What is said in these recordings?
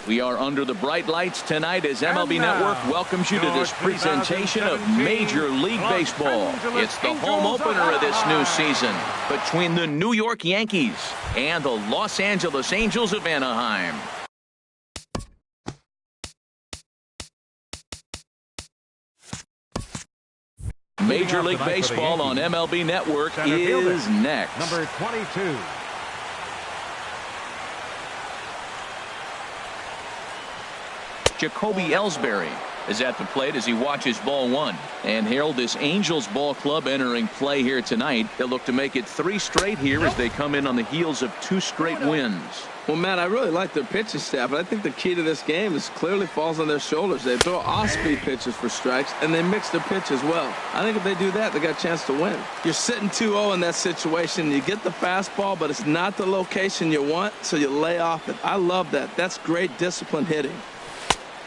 We are under the bright lights tonight as MLB Network welcomes you to this presentation of Major League Baseball. It's the home opener of this new season between the New York Yankees and the Los Angeles Angels of Anaheim. Major League Baseball on MLB Network is next. Number 22. Jacoby Ellsbury is at the plate as he watches ball one. And Harold, this Angels ball club entering play here tonight. They'll look to make it 3 straight here as they come in on the heels of 2 straight wins. Well, Matt, I really like their pitching staff, but I think the key to this game is clearly falls on their shoulders. They throw off-speed pitches for strikes, and they mix their pitch as well. I think if they do that, they got a chance to win. You're sitting 2-0 in that situation. You get the fastball, but it's not the location you want, so you lay off it. I love that. That's great disciplined hitting.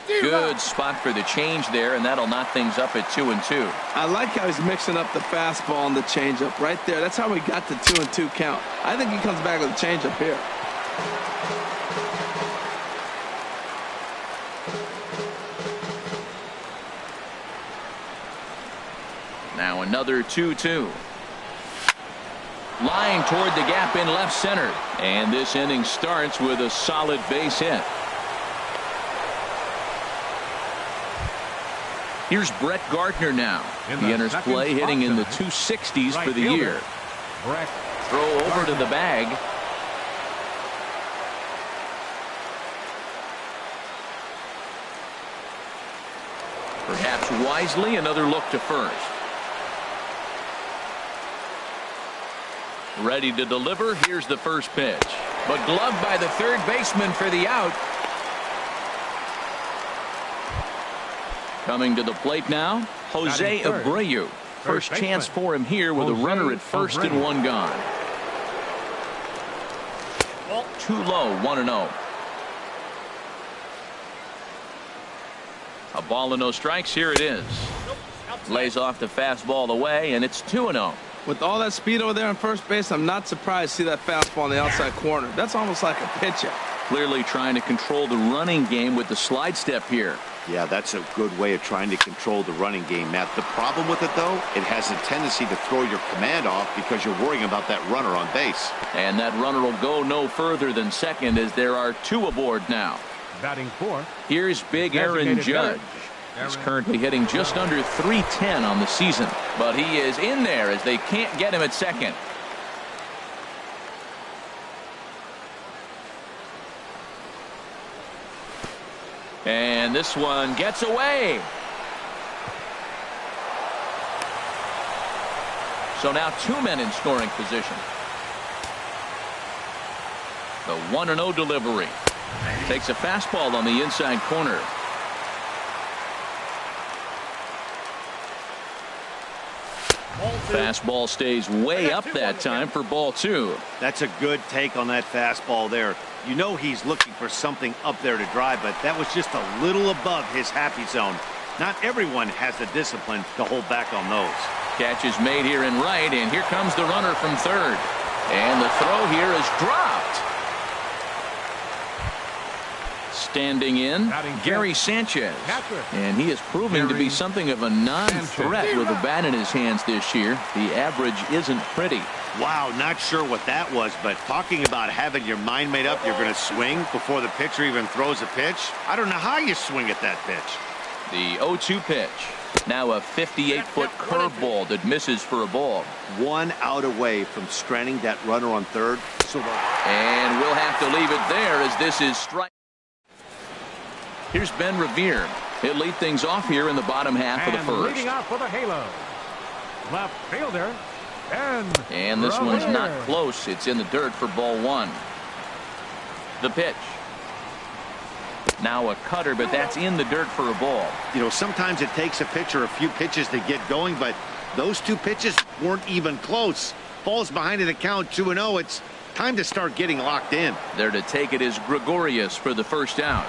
Good spot for the change there, and that'll knock things up at 2-2. I like how he's mixing up the fastball and the changeup right there. That's how we got the 2-2 count. I think he comes back with a changeup here. Now another 2-2. Line toward the gap in left center. And this inning starts with a solid base hit. Here's Brett Gardner now. He enters play hitting in the 260s for the year. Throw over to the bag. Perhaps wisely, another look to first. Ready to deliver. Here's the first pitch. But gloved by the third baseman for the out. Coming to the plate now, Jose Abreu. First chance for him here with a runner at first and 1 gone. Too low, 1-0. A ball and no strikes. Here it is. Lays off the fastball away, and it's 2-0. With all that speed over there on first base, I'm not surprised to see that fastball in the outside corner. That's almost like a pitch-out. Clearly trying to control the running game with the slide step here. Yeah, that's a good way of trying to control the running game, Matt. The problem with it, though, it has a tendency to throw your command off because you're worrying about that runner on base. And that runner will go no further than second as there are 2 aboard now. Batting 4. Here's big Aaron Judge. He's currently hitting just under .310 on the season. But he is in there as they can't get him at second. And this one gets away. So now 2 men in scoring position. The 1-0 delivery. Takes a fastball on the inside corner. Fastball stays way up that time for ball 2. That's a good take on that fastball there. You know he's looking for something up there to drive, but that was just a little above his happy zone. Not everyone has the discipline to hold back on those. Catch is made here in right, and here comes the runner from third. And the throw here is dropped. Standing in, Gary Sanchez. And he is proving to be something of a non-threat with a bat in his hands this year. The average isn't pretty. Wow, not sure what that was, but talking about having your mind made up, you're going to swing before the pitcher even throws a pitch. I don't know how you swing at that pitch. The 0-2 pitch. Now a 58-foot curveball that misses for a ball. 1 out away from stranding that runner on third. And we'll have to leave it there as this is strike. Here's Ben Revere. He'll lead things off here in the bottom half of the first. Leading off for the halo. Left fielder. And this one's not close. It's in the dirt for ball 1. The pitch. Now a cutter, but that's in the dirt for a ball. You know, sometimes it takes a pitcher a few pitches to get going, but those 2 pitches weren't even close. Falls behind in the count 2-0. It's time to start getting locked in. There to take it is Gregorius for the first out.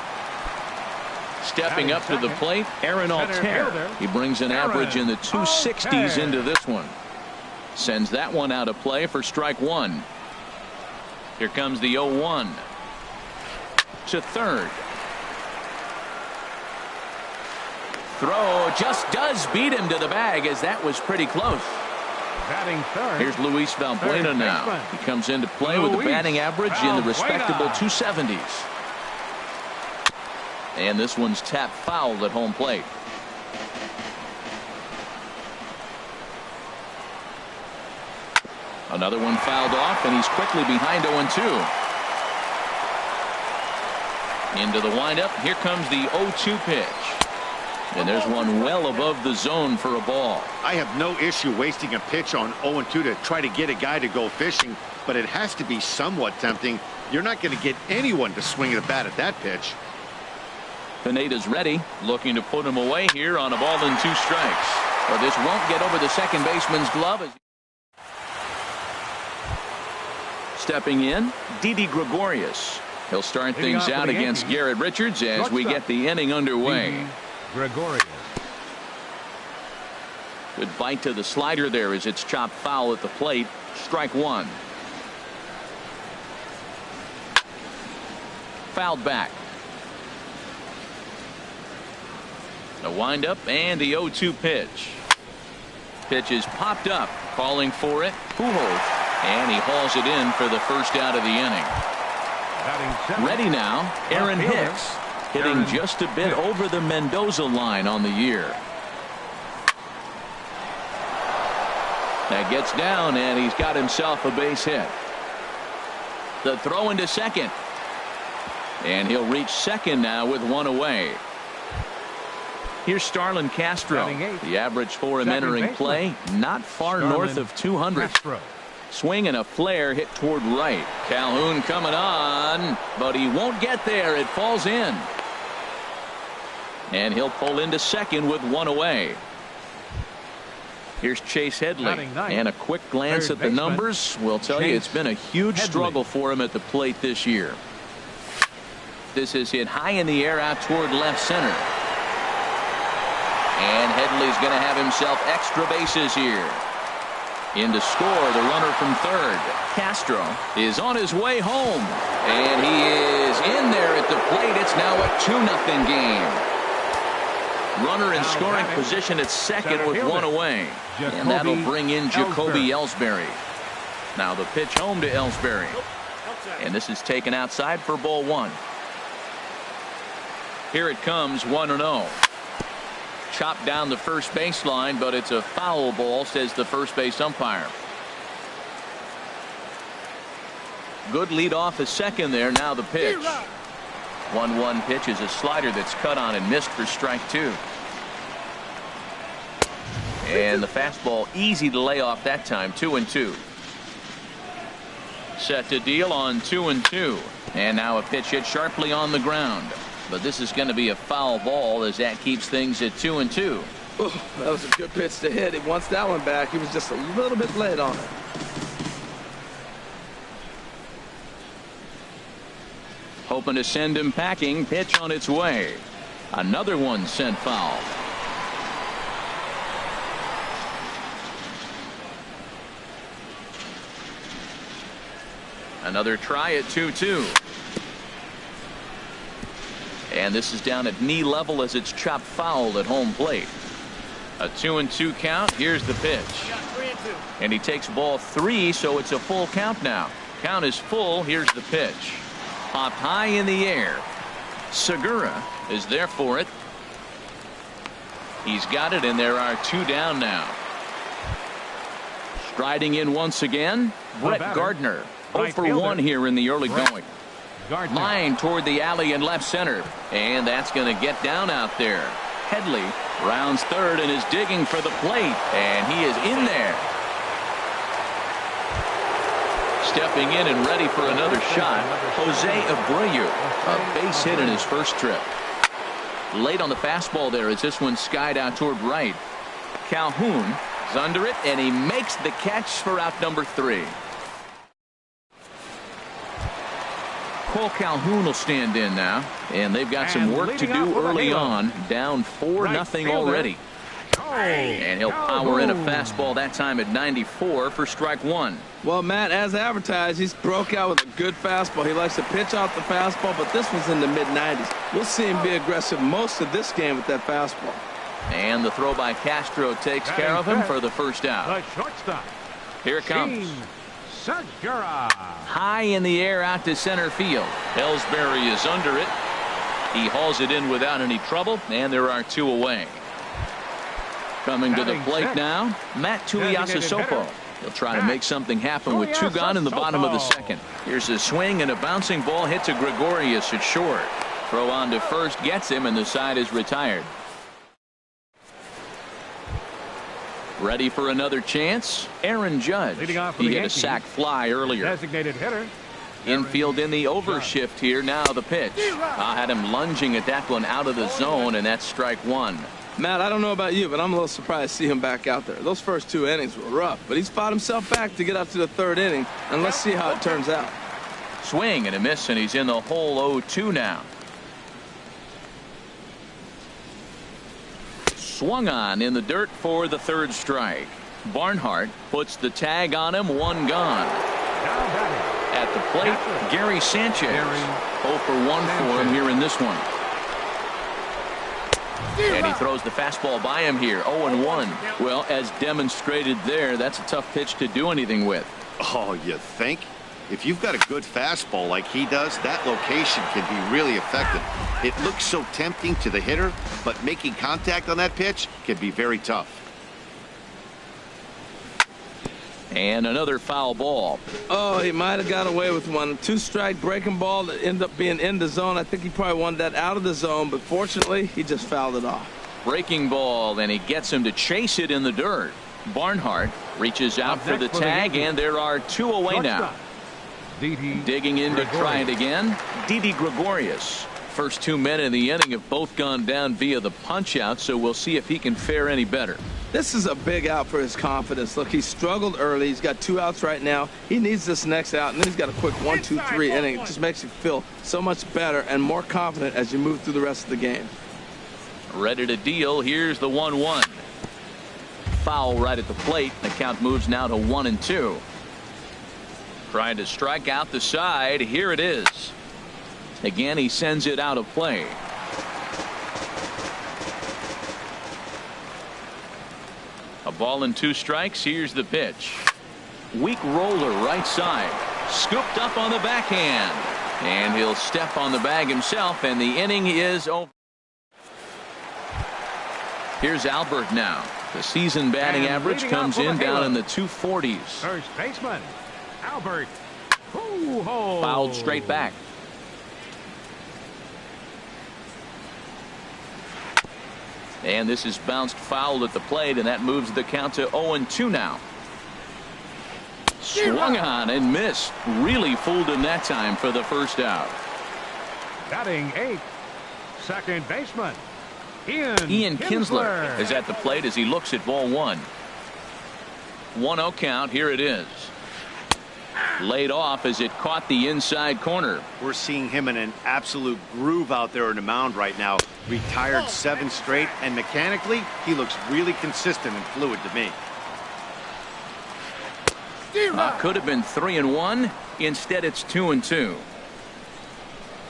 Stepping up to the plate, Aaron Altair. He brings an average in the 260s into this one. Sends that one out of play for strike 1. Here comes the 0-1. To third. throw just does beat him to the bag, as that was pretty close. Batting third. Here's Luis Valbuena now. He comes into play with a batting average in the respectable 270s. And this one's tapped foul at home plate. Another one fouled off, and he's quickly behind 0-2. Into the windup. Here comes the 0-2 pitch. And there's one well above the zone for a ball. I have no issue wasting a pitch on 0-2 to try to get a guy to go fishing, but it has to be somewhat tempting. You're not going to get anyone to swing the bat at that pitch. Pineda's ready, looking to put him away here on a ball and 2 strikes. But this won't get over the second baseman's glove. Stepping in, Didi Gregorius. He'll start things out against Garrett Richards as we get the inning underway. Gregorius. Good bite to the slider there as it's chopped foul at the plate. Strike 1. Fouled back. The windup and the 0-2 pitch. Pitch is popped up, calling for it. Pujols, and he hauls it in for the first out of the inning. Ready now, Aaron Hicks, hitting just a bit over the Mendoza line on the year. That gets down, and he's got himself a base hit. The throw into second. And he'll reach second now with one away. Here's Starlin Castro. The average for him entering play, not far north of 200. Swing and a flare hit toward right. Calhoun coming on, but he won't get there. It falls in. And he'll pull into second with one away. Here's Chase Headley, and a quick glance at the numbers will tell you it's been a huge struggle for him at the plate this year. This is hit high in the air out toward left center. And Headley's going to have himself extra bases here. In to score, the runner from third. Castro is on his way home. And he is in there at the plate. It's now a 2-0 game. Runner in scoring position at second with one away. And that'll bring in Jacoby Ellsbury. Now the pitch home to Ellsbury. And this is taken outside for ball 1. Here it comes, 1-0. Chopped down the first baseline, but it's a foul ball, says the first base umpire. Good lead off at second there. Now the pitch. 1-1 pitch is a slider that's cut on and missed for strike 2. And the fastball easy to lay off that time. 2-2. Set to deal on 2-2. And now a pitch hit sharply on the ground. But this is going to be a foul ball as that keeps things at 2-2. Oh, that was a good pitch to hit. He wants that one back. He was just a little bit late on it. Hoping to send him packing. Pitch on its way. Another one sent foul. Another try at 2-2. And this is down at knee level as it's chopped foul at home plate. A 2-2 count. Here's the pitch. And he takes ball 3, so it's a full count now. Count is full. Here's the pitch. Popped high in the air. Segura is there for it. He's got it, and there are 2 down now. Striding in once again, Brett Gardner. 0 for 1 here in the early going. Line toward the alley in left center. And that's going to get down out there. Headley rounds third and is digging for the plate. And he is in there. Stepping in and ready for another shot, Jose Abreu. A base hit in his first trip. Late on the fastball there as this one skied out toward right. Calhoun is under it, and he makes the catch for out number 3. Cole Calhoun will stand in now, and they've got some work to do early on. Down 4-0 already. And he'll power in a fastball that time at 94 for strike 1. Well, Matt, as advertised, he's broke out with a good fastball. He likes to pitch off the fastball, but this one's in the mid-90s. We'll see him be aggressive most of this game with that fastball. And the throw by Castro takes care of him for the first out. The shortstop. Here it comes. Segura. High in the air out to center field. Ellsbury is under it. He hauls it in without any trouble, and there are 2 away. Coming to the plate now, Matt Tuiasosopo. He'll try to make something happen with 2 gone in the bottom of the second. Here's a swing, and a bouncing ball hit to Gregorius at short. Throw on to first gets him, and the side is retired. Ready for another chance? Aaron Judge. He hit a sac fly earlier. Designated hitter. Infield in the overshift here. Now the pitch. I had him lunging at that one out of the zone, and that's strike 1. Matt, I don't know about you, but I'm a little surprised to see him back out there. Those first 2 innings were rough, but he's fought himself back to get up to the 3rd inning, and let's see how it turns out. Swing and a miss, and he's in the hole 0-2 now. Swung on in the dirt for the 3rd strike. Barnhart puts the tag on him. 1 gone. At the plate, Gary Sanchez. 0 for 1 for him here in this one. And he throws the fastball by him here. 0-1. Well, as demonstrated there, that's a tough pitch to do anything with. Oh, you think? If you've got a good fastball like he does, that location can be really effective. It looks so tempting to the hitter, but making contact on that pitch can be very tough. And another foul ball. Oh, he might have got away with one. 2-strike breaking ball that ended up being in the zone. I think he probably wanted that out of the zone, but fortunately, he just fouled it off. Breaking ball, and he gets him to chase it in the dirt. Barnhart reaches out for the tag, and there are 2 away now. Digging in to try it again, Didi Gregorius. First 2 men in the inning have both gone down via the punch out, so we'll see if he can fare any better. This is a big out for his confidence. Look, he struggled early. He's got 2 outs right now. He needs this next out, and then he's got a quick 1, 2, 3 inning. It just makes you feel so much better and more confident as you move through the rest of the game. Ready to deal. Here's the 1-1. Foul right at the plate. The count moves now to 1-2. Trying to strike out the side. Here it is. Again, he sends it out of play. A ball and 2 strikes. Here's the pitch. Weak roller right side. Scooped up on the backhand. And he'll step on the bag himself, and the inning is over. Here's Albert now. The season batting average comes in down in the 240s. First baseman, Albert. Fouled straight back. And this is bounced foul at the plate, and that moves the count to 0-2 now. Swung on and missed. Really fooled him that time for the first out. Batting 8th, second baseman, Ian Kinsler is at the plate as he looks at ball 1. 1-0 count. Here it is. Laid off as it caught the inside corner. We're seeing him in an absolute groove out there on the mound right now. Retired 7 straight, and mechanically, he looks really consistent and fluid to me. Could have been 3-1. Instead, it's 2-2.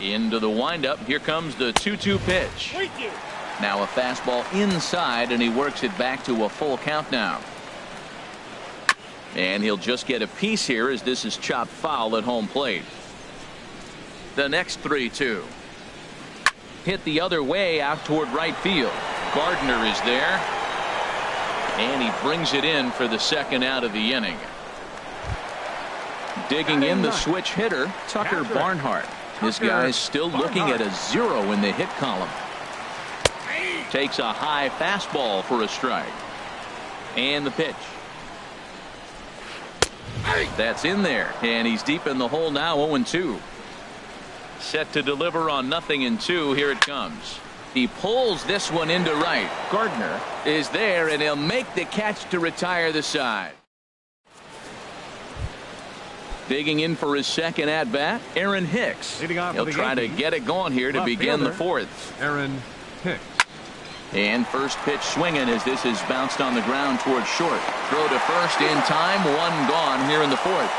Into the windup. Here comes the 2-2 pitch. Now a fastball inside, and he works it back to a full count now. And he'll just get a piece here as this is chopped foul at home plate. The next 3-2. Hit the other way out toward right field. Gardner is there. And he brings it in for the second out of the inning. Digging in the switch hitter, Tucker Barnhart. This guy's still looking at a 0 in the hit column. Takes a high fastball for a strike. And the pitch. That's in there, and he's deep in the hole now. 0-2. Set to deliver on 0-2. Here it comes. He pulls this one into right. Gardner is there, and he'll make the catch to retire the side. Digging in for his second at bat, Aaron Hicks. He'll try to get it going here to begin the 4th. Aaron Hicks. And first pitch swinging as this is bounced on the ground towards short. Throw to first in time. 1 gone here in the 4th.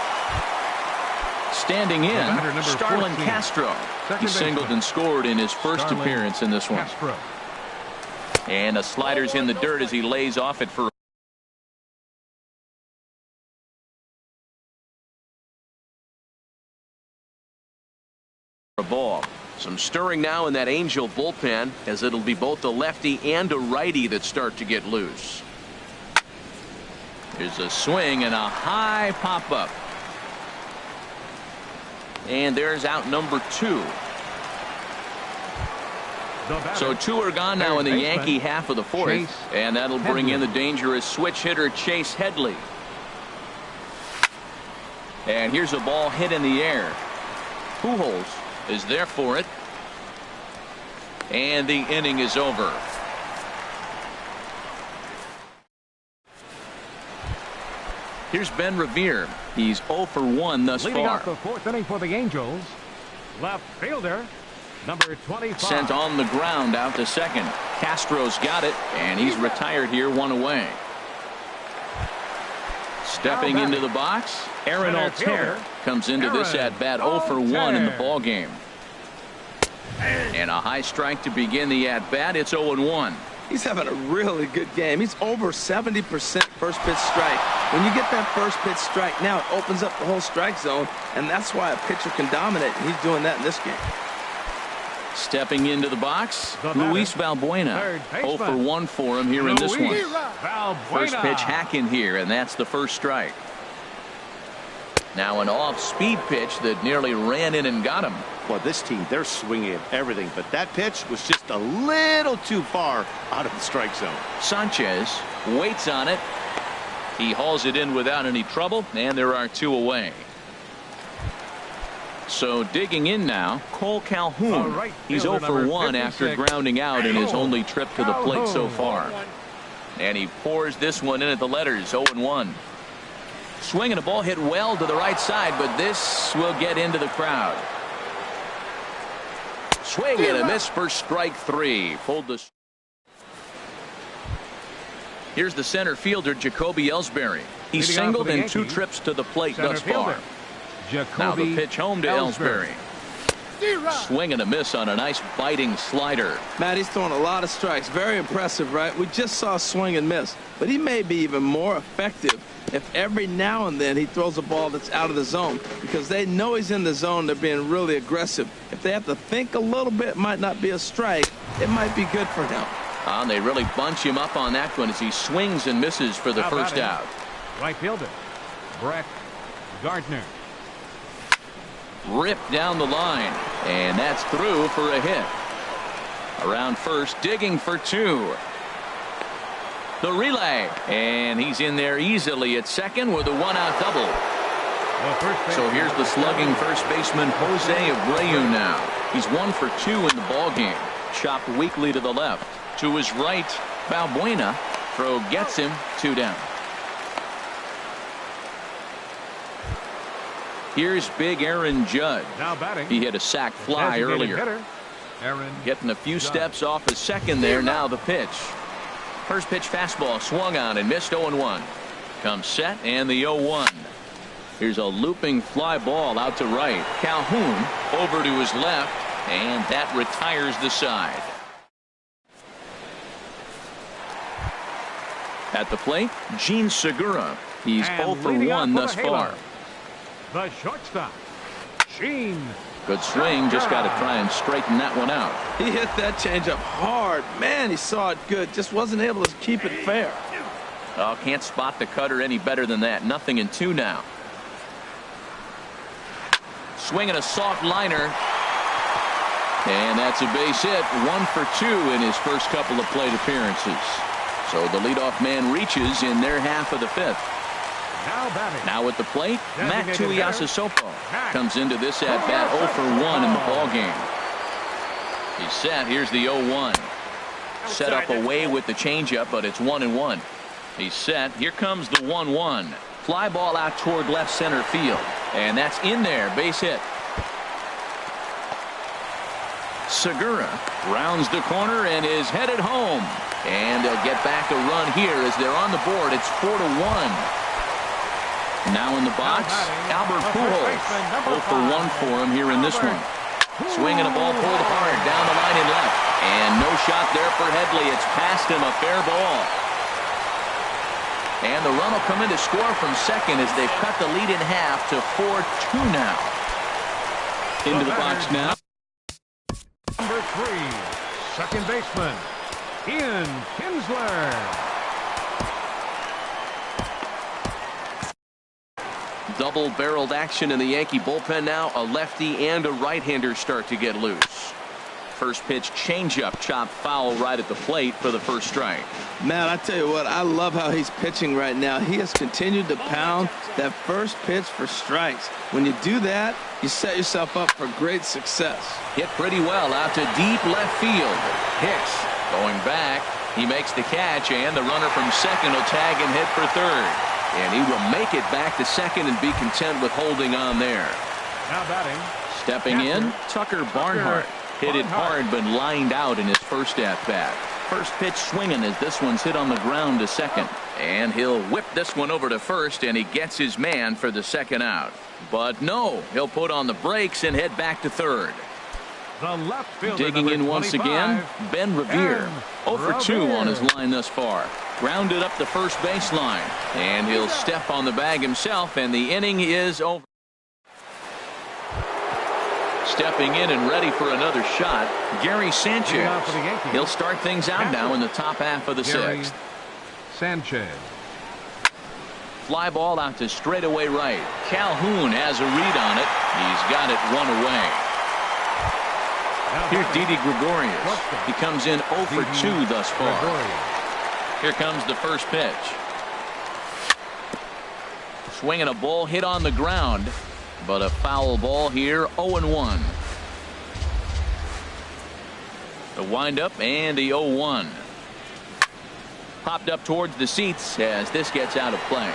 Standing in, Starlin Castro. He singled and scored in his first appearance in this one. And the slider's in the dirt as he lays off it for a ball. Some stirring now in that Angel bullpen, as it'll be both a lefty and a righty that start to get loose. There's a swing and a high pop-up. And there's out number 2. So 2 are gone now in the Yankee half of the 4th. And that'll bring in the dangerous switch hitter Chase Headley. And here's a ball hit in the air. Pujols is there for it. And the inning is over. Here's Ben Revere. He's 0 for 1 thus Leading far. off the 4th inning for the Angels, left fielder, number 25. Sent on the ground out to second. Castro's got it, and he's retired here, 1 away. Stepping into the box, Aaron Altair comes into this at bat 0 for 1 in the ball game. And a high strike to begin the at bat. It's 0-1. He's having a really good game. He's over 70% first pitch strike. When you get that first pitch strike, now it opens up the whole strike zone, and that's why a pitcher can dominate. And he's doing that in this game. Stepping into the box, Luis Valbuena. 0 for 1 for him here in this one. First pitch hack in here, and that's the first strike. Now an off-speed pitch that nearly ran in and got him. Well, this team, they're swinging at everything, but that pitch was just a little too far out of the strike zone. Sanchez waits on it. He hauls it in without any trouble, and there are 2 away. So digging in now, Cole Calhoun. He's 0 for 1 after grounding out in his only trip to the plate so far. And he pours this one in at the letters, 0-1. Swinging a ball hit well to the right side, but this will get into the crowd. Swing and a miss for strike 3. Pulled the. Here's the center fielder, Jacoby Ellsbury. He's singled in 2 trips to the plate thus far. Now the pitch home to Ellsbury. Swing and a miss on a nice biting slider. Matt, he's throwing a lot of strikes. Very impressive, right? We just saw a swing and miss, but he may be even more effective if every now and then he throws a ball that's out of the zone, because they know he's in the zone. They're being really aggressive. If they have to think a little bit, it might not be a strike. It might be good for him. And they really bunch him up on that one as he swings and misses for the first out. Right fielder, Brett Gardner. Ripped down the line, and that's through for a hit. Around first, digging for 2. The relay, and he's in there easily at second with a 1-out double. So here's the slugging first baseman Jose Abreu now. He's 1 for 2 in the ball game. Chopped weakly to the left. To his right, Valbuena. Throw gets him, 2 down. Here's big Aaron Judd. Now batting. He hit a sac fly earlier. Getting a few steps off his second there. Now the pitch. First pitch fastball swung on and missed 0-1. Comes set and the 0-1. Here's a looping fly ball out to right. Calhoun over to his left, and that retires the side. At the plate, Gene Segura. He's 0 for 1 thus far. The shortstop, Gene. Good swing, just got to try and straighten that one out. He hit that changeup hard. Man, he saw it good. Just wasn't able to keep it fair. Oh, can't spot the cutter any better than that. 0-2 now. Swinging a soft liner. And that's a base hit. 1 for 2 in his first couple of plate appearances. So the leadoff man reaches in their half of the 5th. Now at the plate, Matt Tuiasosopo comes into this at bat 0 for 1 in the ball game. He's set. Here's the 0-1. Set up away with the changeup, but it's 1-1. He's set. Here comes the 1-1. Fly ball out toward left center field, and that's in there. Base hit. Segura rounds the corner and is headed home, and they'll get back a run here as they're on the board. It's 4-1. Now in the box, Albert Pujols. 0 for 1 for him here in this one. Swinging a ball pulled hard down the line and left. And no shot there for Headley. It's past him, a fair ball. And the run will come in to score from second as they've cut the lead in half to 4-2 now. Into the box now. Number 3, second baseman, Ian Kinsler. Double-barreled action in the Yankee bullpen now. A lefty and a right-hander start to get loose. First pitch changeup, chopped foul right at the plate for the first strike. Man, I tell you what, I love how he's pitching right now. He has continued to pound that first pitch for strikes. When you do that, you set yourself up for great success. Hit pretty well out to deep left field. Hicks going back. He makes the catch, and the runner from second will tag and hit for third. And he will make it back to second and be content with holding on there. Now batting. Stepping in, Tucker Barnhart. Hit it hard, but lined out in his first at-bat. First pitch swinging as this one's hit on the ground to second. And he'll whip this one over to first, and he gets his man for the second out. But no, he'll put on the brakes and head back to third. The left fielder, digging in once again, Ben Revere. 0 for 2 on his line thus far. Grounded up the first baseline. And he'll step on the bag himself, and the inning is over. Stepping in and ready for another shot, Gary Sanchez. He'll start things out now in the top half of the sixth. Sanchez. Fly ball out to straightaway right. Calhoun has a read on it. He's got it one away. Here's Didi Gregorius. He comes in 0 for 2 thus far. Here comes the first pitch. Swinging a ball hit on the ground. But a foul ball here, 0-1. The windup and the 0-1. Popped up towards the seats as this gets out of play.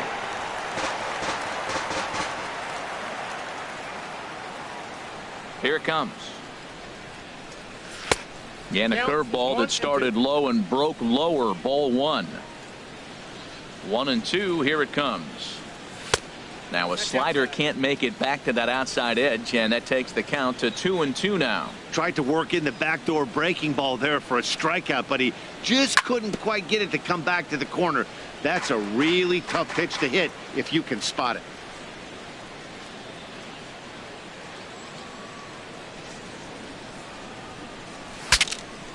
Here it comes. And a curveball that started low and broke lower, ball 1. 1-2, here it comes. Now a slider can't make it back to that outside edge, and that takes the count to 2-2 now. Tried to work in the backdoor breaking ball there for a strikeout, but he just couldn't quite get it to come back to the corner. That's a really tough pitch to hit if you can spot it.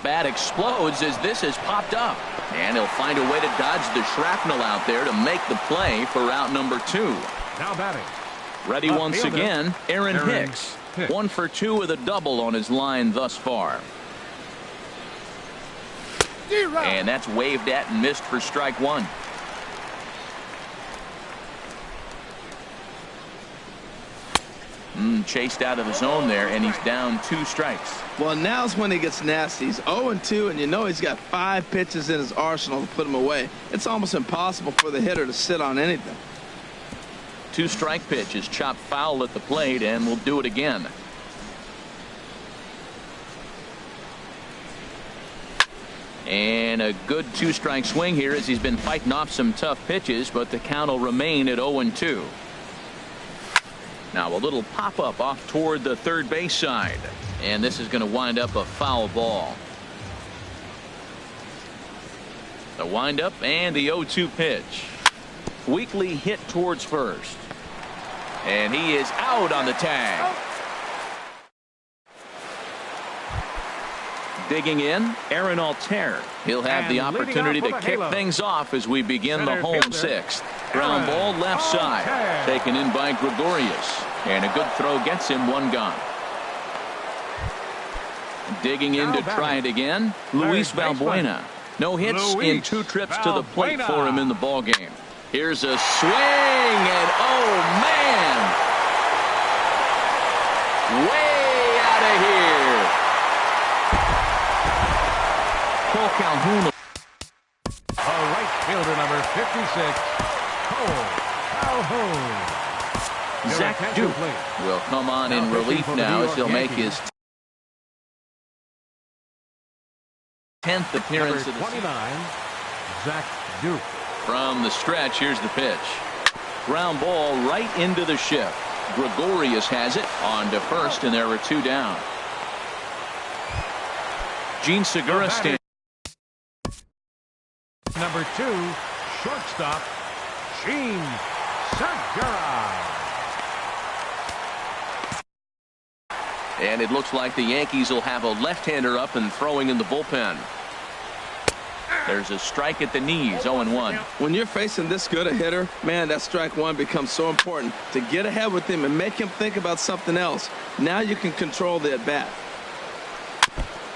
Bat explodes as this has popped up, and he'll find a way to dodge the shrapnel out there to make the play for out number 2. Now batting. Ready once again, Aaron Hicks. 1 for 2 with a double on his line thus far. And that's waved at and missed for strike 1. Chased out of the zone there, and he's down 2 strikes. Well, now's when he gets nasty. He's 0-2, and you know he's got 5 pitches in his arsenal to put him away. It's almost impossible for the hitter to sit on anything. 2-strike pitch is chopped foul at the plate, and we'll do it again. And a good 2-strike swing here as he's been fighting off some tough pitches, but the count will remain at 0-2. Now a little pop-up off toward the third base side, and this is going to wind up a foul ball. The windup and the 0-2 pitch. Weakly hit towards first, and he is out on the tag. Digging in, Aaron Altair. He'll have the opportunity to kick things off as we begin the home sixth. Ground ball left side, taken in by Gregorius, and a good throw gets him 1 gone. Digging in to try it again, Luis Valbuena. No hits in 2 trips to the plate for him in the ballgame. Here's a swing, and oh man, way out of here. Cole Calhoun. A right fielder, number 56, Cole Calhoun. Zach Duke will come on in relief now as he'll make his 10th appearance of the season. 29, Zach Duke. From the stretch, here's the pitch. Ground ball right into the shift. Gregorius has it on to first, and there are 2 down. Gene Segura stands. 2, shortstop, Sheen Segura. And it looks like the Yankees will have a left-hander up and throwing in the bullpen. There's a strike at the knees, 0-1. When you're facing this good a hitter, man, that strike one becomes so important to get ahead with him and make him think about something else. Now you can control the at-bat.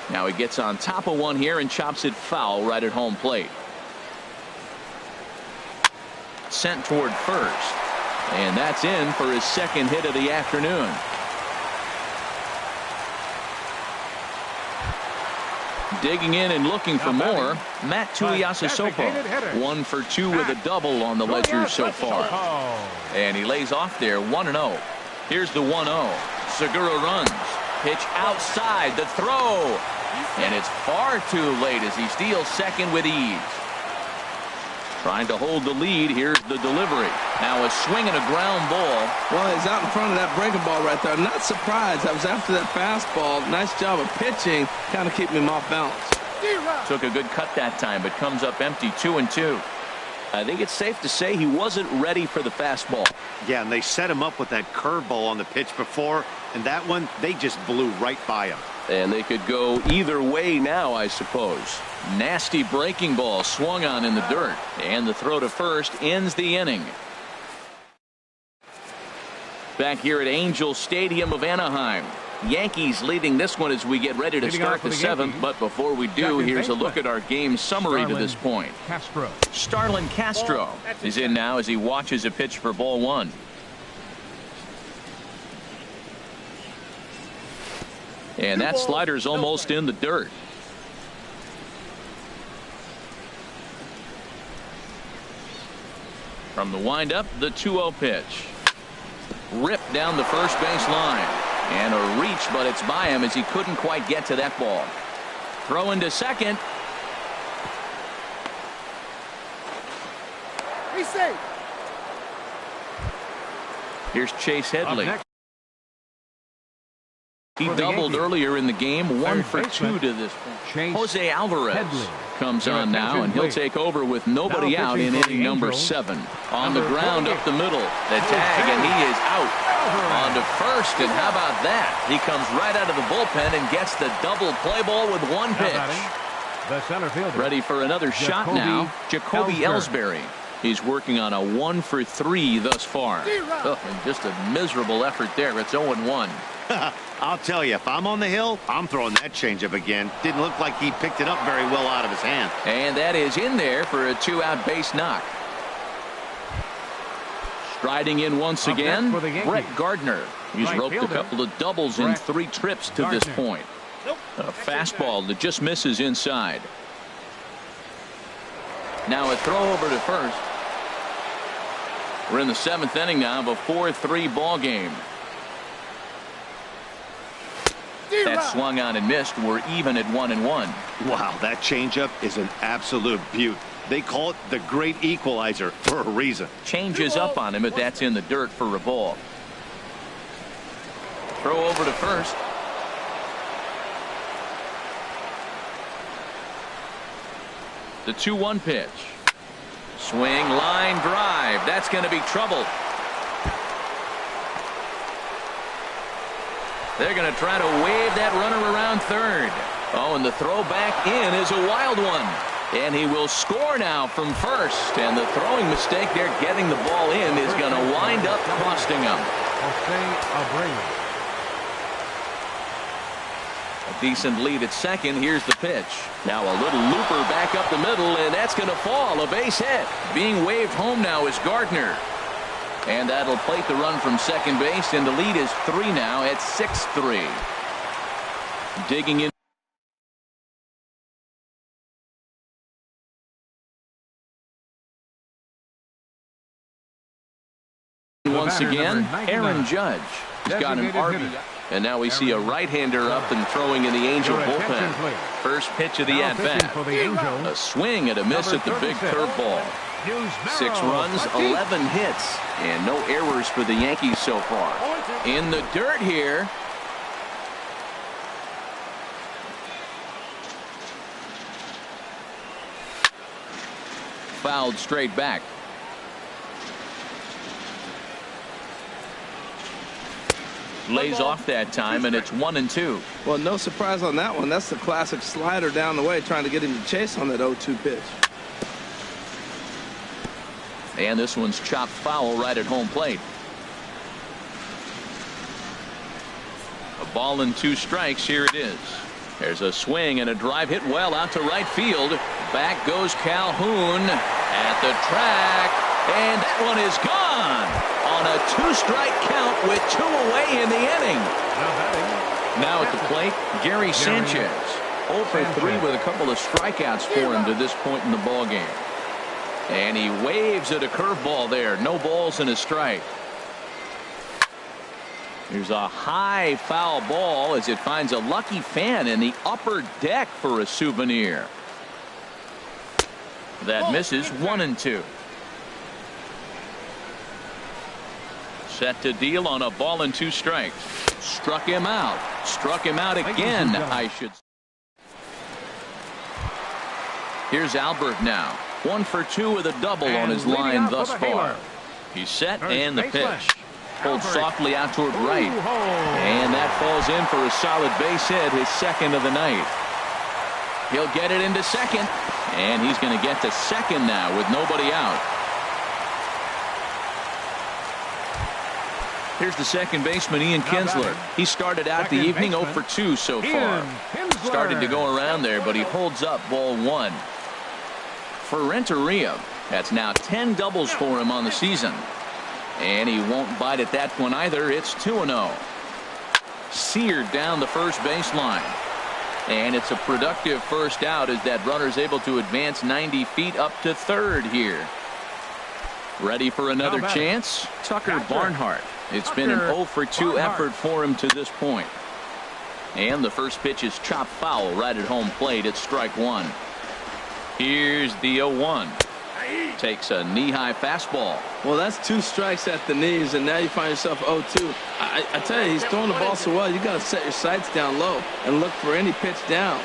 Now he gets on top of one here and chops it foul right at home plate. Sent toward first. And that's in for his second hit of the afternoon. Digging in and looking for more, Matt Tuiasosopo. 1 for 2 with a double on the ledger so far. And he lays off there 1-0. Here's the 1-0. Segura runs. Pitch outside. The throw. And it's far too late as he steals second with ease. Trying to hold the lead. Here's the delivery. Now a swing and a ground ball. Well, he's out in front of that breaking ball right there. I'm not surprised. I was after that fastball. Nice job of pitching. Kind of keeping him off balance. Took a good cut that time, but comes up empty, 2-2. I think it's safe to say he wasn't ready for the fastball. Yeah, and they set him up with that curveball on the pitch before, and that one, they just blew right by him. And they could go either way now, I suppose. Nasty breaking ball swung on in the dirt, and the throw to first ends the inning. Back here at Angel Stadium of Anaheim. Yankees leading this one as we get ready to start the seventh. But before we do, here's a look at our game summary to this point. Starlin Castro is in now as he watches a pitch for ball one. And that slider's almost in the dirt. From the windup, the 2-0 pitch. Ripped down the first base line. And a reach, but it's by him as he couldn't quite get to that ball. Throw into second. He's safe. Here's Chase Headley. He doubled earlier in the game, 1 for 2 to this point. Jose Alvarez comes on now, and he'll take over with nobody out in inning number 7. On the ground up the middle, the tag, and he is out. On to first, and how about that? He comes right out of the bullpen and gets the double play ball with 1 pitch. Ready for another shot now, Jacoby Ellsbury. He's working on a 1 for 3 thus far. Oh, and just a miserable effort there. It's 0-1. I'll tell you, if I'm on the hill, I'm throwing that changeup again. Didn't look like he picked it up very well out of his hand. And that is in there for a 2-out base knock. Striding in once again, Brett Gardner. He's roped a couple of doubles in 3 trips to this point. A fastball that just misses inside. Now a throw over to first. We're in the 7th inning now of a 4-3 ball game. That swung on and missed. We're even at 1-1. Wow, that changeup is an absolute beaut. They call it the great equalizer for a reason. Changes up on him, but that's in the dirt for a ball. Throw over to first. The 2-1 pitch. Swing, line drive. That's going to be trouble. They're going to try to wave that runner around third. Oh, and the throw back in is a wild one. And he will score now from first. And the throwing mistake there getting the ball in is going to wind up costing him. A decent lead at second. Here's the pitch. Now a little looper back up the middle, and that's going to fall. A base hit. Being waved home now is Gardner. And that'll plate the run from second base, and the lead is 3 now at 6-3. Digging in. Once again, Aaron Judge has got an RBI. And now we see a right-hander up and throwing in the Angel bullpen. First pitch of the at-bat. A swing and a miss at the big curveball. 6 runs, 11 hits, and no errors for the Yankees so far. In the dirt here. fouled straight back. Lays off that time, and it's 1-2. Well, no surprise on that one. That's the classic slider down the way, trying to get him to chase on that 0-2 pitch. And this one's chopped foul right at home plate. A ball and 2 strikes. Here it is. There's a swing and a drive hit well out to right field. Back goes Calhoun at the track, and that one is gone on a 2-strike count with 2 away in the inning. Now at the plate, Gary Sanchez. 0 for 3 with a couple of strikeouts for him to this point in the ball game. And he waves at a curveball there. No balls and a strike. There's a high foul ball as it finds a lucky fan in the upper deck for a souvenir. That misses. 1-2. Set to deal on a ball and 2 strikes. Struck him out. Struck him out again, I should. Here's Albert now. 1 for 2 with a double on his line thus far. He's set, and the pitch. Pulled softly out toward right. And that falls in for a solid base hit, his second of the night. He'll get it into second. And he's going to get to second now with nobody out. Here's the second baseman, Ian Kinsler. He started out the evening 0 for 2 so far. Started to go around there, but he holds up ball 1. For Renteria, that's now 10 doubles for him on the season. And he won't bite at that one either. It's 2-0. Seared down the first baseline. And it's a productive first out as that runner's able to advance 90 feet up to third here. Ready for another chance? Tucker Barnhart. It's been an 0 for 2 effort for him to this point. And the first pitch is chopped foul right at home plate. It's strike 1. Here's the 0-1. Takes a knee-high fastball. Well, that's 2 strikes at the knees, and now you find yourself 0-2. I tell you, he's throwing the ball so well, you got to set your sights down low and look for any pitch down.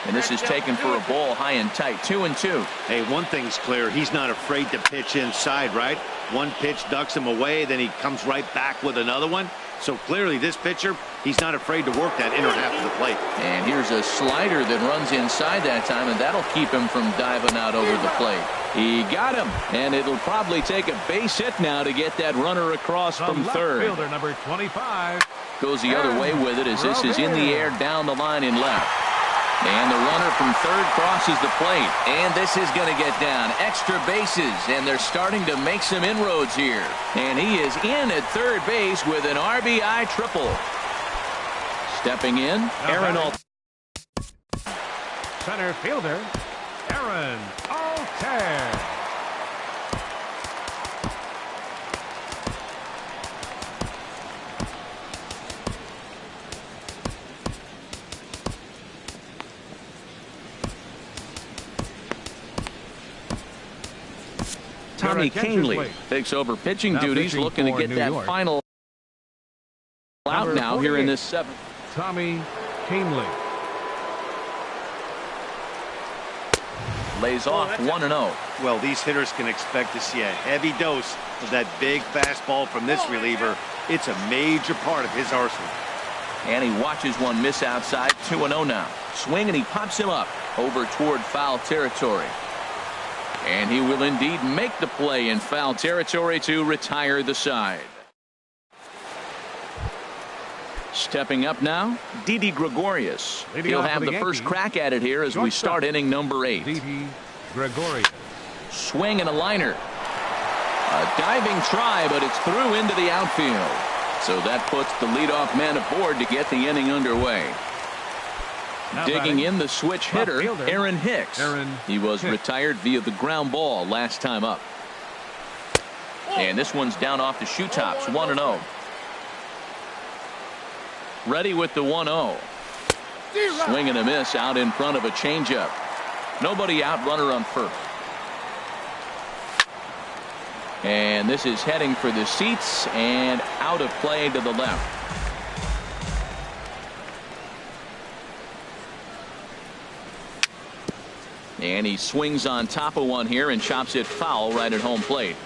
And this is taken for a ball high and tight. 2-2. Hey, one thing's clear. He's not afraid to pitch inside, right? One pitch ducks him away, then he comes right back with another one. So clearly this pitcher, he's not afraid to work that inner half of the plate. And here's a slider that runs inside that time, and that'll keep him from diving out over the plate. He got him, and it'll probably take a base hit now to get that runner across from third. Fielder number 25. Goes the other way with it as this is in the air down the line in left. And the runner from third crosses the plate. And this is going to get down. Extra bases, and they're starting to make some inroads here. And he is in at third base with an RBI triple. Stepping in, Aaron Alt. Center fielder, Aaron Alter. Tommy Canely takes over pitching duties, looking to get that final out now here in this 7th. Tommy Canely. Lays off 1-0. Well, these hitters can expect to see a heavy dose of that big fastball from this reliever. It's a major part of his arsenal. And he watches one miss outside. 2-0 now. Swing, and he pops him up over toward foul territory. And he will indeed make the play in foul territory to retire the side. Stepping up now, Didi Gregorius. He'll have the first crack at it here as we start inning number 8. Didi Gregorius. Swing and a liner. A diving try, but it's through into the outfield. So that puts the leadoff man aboard to get the inning underway. Digging in the switch hitter, Aaron Hicks. He was retired via the ground ball last time up. And this one's down off the shoe tops. 1-0. Ready with the 1-0. Swing and a miss out in front of a changeup. Nobody out, runner on first. And this is heading for the seats and out of play to the left. And he swings on top of one here and chops it foul right at home plate.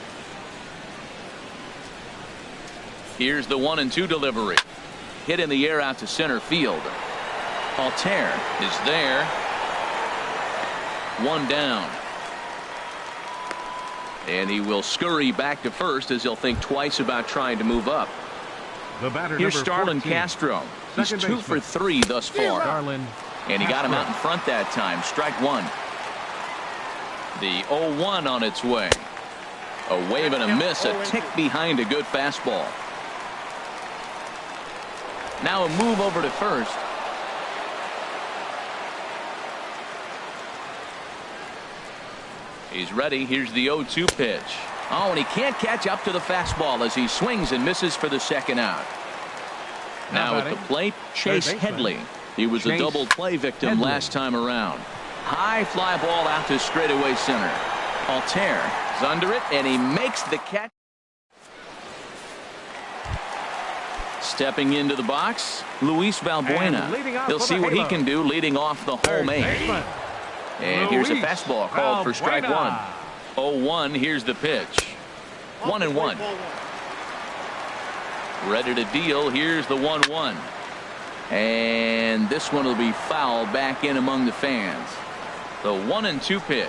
Here's the 1-2 delivery. Hit in the air out to center field. Altair is there. One down. And he will scurry back to first as he'll think twice about trying to move up. The batter, Here's number Starlin 14, Castro. He's second 2 for baseman. 3 thus far. Starlin And he got him Castro. out in front that time. Strike one. The 0-1 on its way. A wave and a miss, a tick behind a good fastball. Now a move over to first. He's ready. Here's the 0-2 pitch. Oh, and he can't catch up to the fastball as he swings and misses for the second out. Now at the plate, Chase Headley. He was a double play victim last time around. High fly ball out to straightaway center. Altair is under it, and he makes the catch. Stepping into the box, Luis Valbuena. He'll see what he can do leading off the home eight. And here's a fastball called for strike one. 0-1. Here's the pitch. 1-1. Ready to deal. Here's the 1-1. And this one will be fouled back in among the fans. The 1-2 pitch.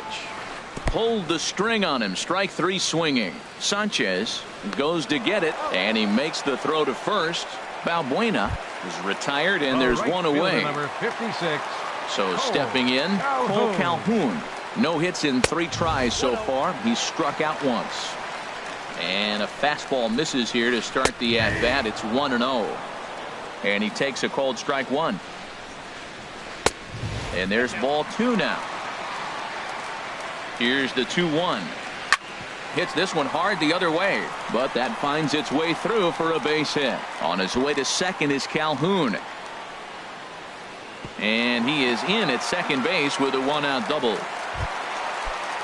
Pulled the string on him. Strike three swinging. Sanchez goes to get it, and he makes the throw to first. Valbuena is retired, and there's one away. Number 56. So stepping in, Cole Calhoun. No hits in 3 tries so far. He's struck out once. And a fastball misses here to start the at-bat. It's 1-0. And he takes a cold strike one. And there's ball 2 now. Here's the 2-1. Hits this one hard the other way, but that finds its way through for a base hit. On his way to second is Calhoun. And he is in at second base with a 1-out double.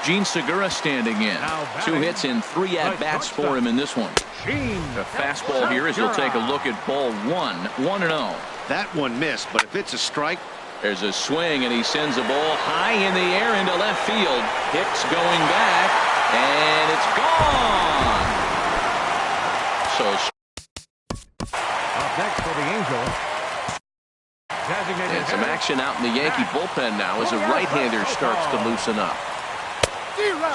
Gene Segura standing in. 2 hits in 3 at-bats for him in this one. The fastball here as he'll take a look at ball 1. 1-0. That one missed, but if it's a strike. There's a swing, and he sends a ball high in the air into left field. Hicks going back, and it's gone. So Up next for the Angels. and some action out in the Yankee bullpen now as a right-hander starts to loosen up.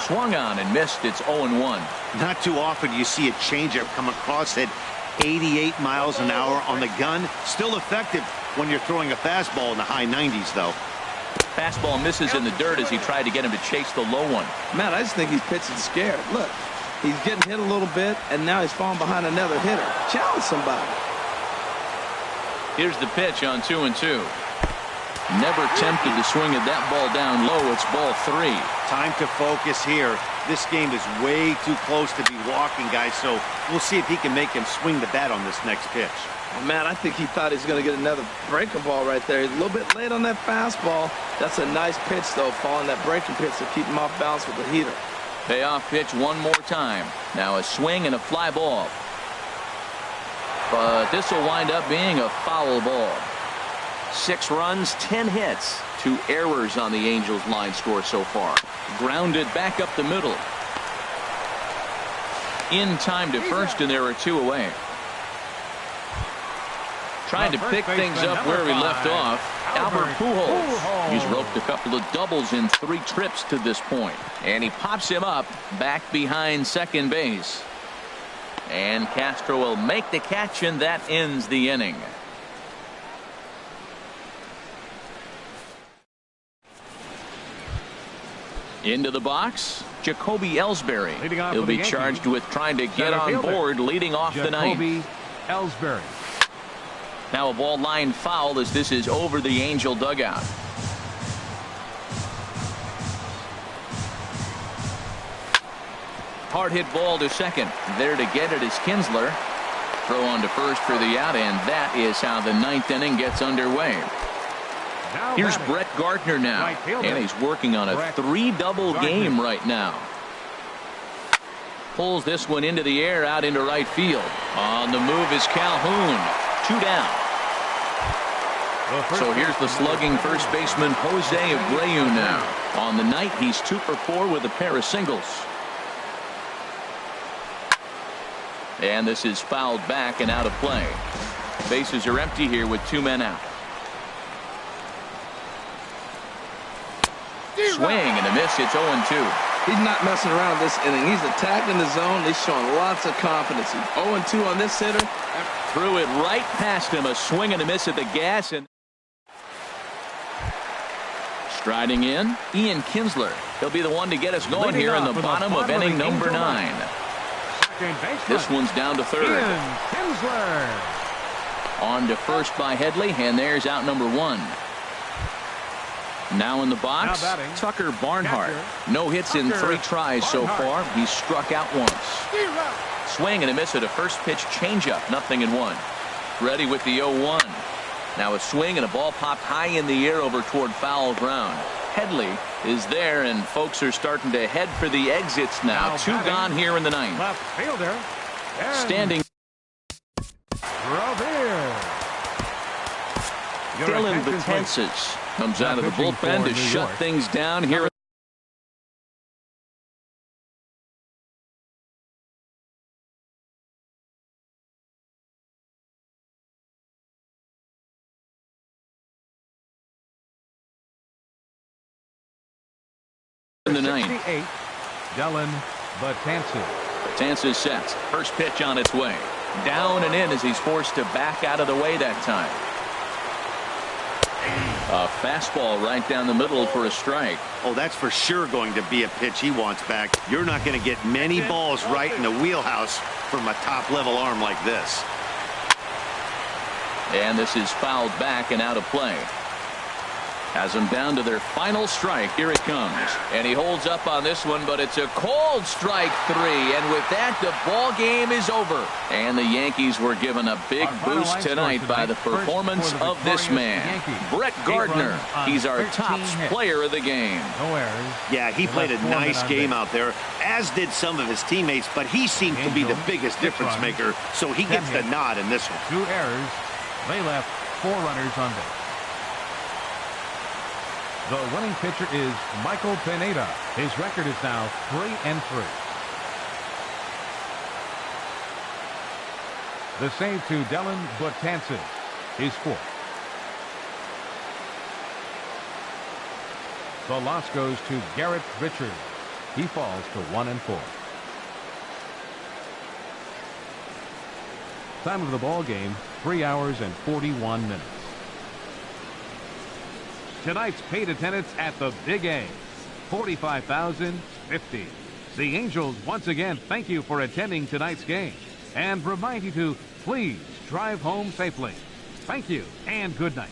Swung on and missed. It's 0-1. Not too often you see a changeup come across at 88 miles an hour on the gun. Still effective when you're throwing a fastball in the high 90s, though. Fastball misses in the dirt as he tried to get him to chase the low one. Man, I just think he's pitching scared. Look, he's getting hit a little bit, and now he's falling behind another hitter. Challenge somebody. Here's the pitch on 2-2. Never tempted to swing at that ball down low. It's ball 3. Time to focus here. This game is way too close to be walking, guys, so we'll see if he can make him swing the bat on this next pitch. Oh, man, I think he thought he was going to get another breaking ball right there. He's a little bit late on that fastball. That's a nice pitch, though, following that breaking pitch to keep him off balance with the heater. Payoff pitch one more time. Now a swing and a fly ball. But this will wind up being a foul ball. 6 runs, 10 hits, 2 errors on the Angels line score so far. Grounded back up the middle. In time to first, and there are 2 away. Trying to pick things up where we left off. Albert Pujols. He's roped a couple of doubles in 3 trips to this point. And he pops him up back behind second base. And Castro will make the catch, and that ends the inning. Into the box, Jacoby Ellsbury. He'll be charged with trying to get on board leading off the night. Jacoby Ellsbury. Now a ball line foul as this is over the Angel dugout. Hard hit ball to second. There to get it is Kinsler. Throw on to first for the out, and that is how the 9th inning gets underway. Here's Brett Gardner now, and he's working on a 3-double game right now. Pulls this one into the air out into right field. On the move is Calhoun. 2 down. So here's the slugging first baseman Jose Abreu now. On the night, he's 2 for 4 with a pair of singles. And this is fouled back and out of play. Bases are empty here with 2 men out. Swing and a miss. It's 0-2. He's not messing around this inning. He's attacking the zone. He's showing lots of confidence. 0-2 on this hitter. Threw it right past him. A swing and a miss at the gas. And striding in, Ian Kinsler. He'll be the one to get us going here in the bottom of inning number 9. This one's down to third. Ian Kinsler. On to first by Headley, and there's out number 1. Now in the box, Tucker Barnhart. No hits in 3 tries so far. He's struck out once. Swing and a miss at a first pitch changeup. 0-1. Ready with the 0-1. Now a swing and a ball popped high in the air over toward foul ground. Headley is there, and folks are starting to head for the exits now. 2 gone here in the 9th. Left fielder. Standing. Revere. Dylan Betances comes out of the bullpen to shut things down here. In the 9th. Dylan Betances. Betances sets. First pitch on its way. Down and in as he's forced to back out of the way that time. A fastball right down the middle for a strike. Oh, that's for sure going to be a pitch he wants back. You're not going to get many balls right in the wheelhouse from a top-level arm like this. And this is fouled back and out of play. Has them down to their final strike. Here it comes. And he holds up on this one, but it's a cold strike 3. And with that, the ball game is over. And the Yankees were given a big boost tonight by the performance of this man, Brett Gardner. He's our top player of the game. No errors. Yeah, he played a nice game out there, as did some of his teammates, but he seemed to be the biggest difference maker, so he gets the nod in this one. 2 errors. They left 4 runners on base. The winning pitcher is Michael Pineda. His record is now 3-3. The save to Dylan Betances is 4th. The loss goes to Garrett Richards. He falls to 1-4. Time of the ball game, 3 hours and 41 minutes. Tonight's paid attendance at the Big A, 45,050. The Angels once again thank you for attending tonight's game and remind you to please drive home safely. Thank you and good night.